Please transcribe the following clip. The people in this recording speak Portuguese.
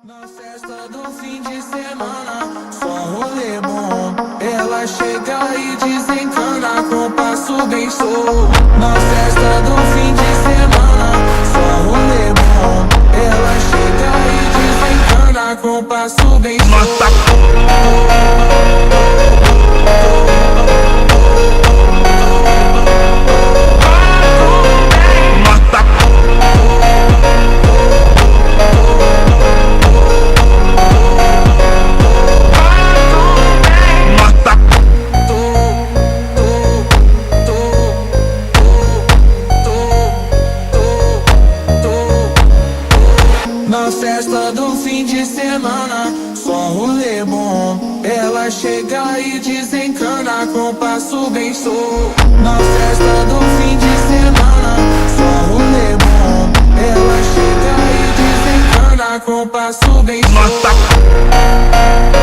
Na festa do fim de semana, só rolê bom. Ela chega e desencana com passo bem solto. Na festa do fim de semana, só rolê bom. Ela chega e desencana com passo bem solto. Na festa do fim de semana, só rolê bom. Ela chega e desencana com passo bem solto. Na festa do fim de semana, só rolê bom. Ela chega e desencana com passo bem solto.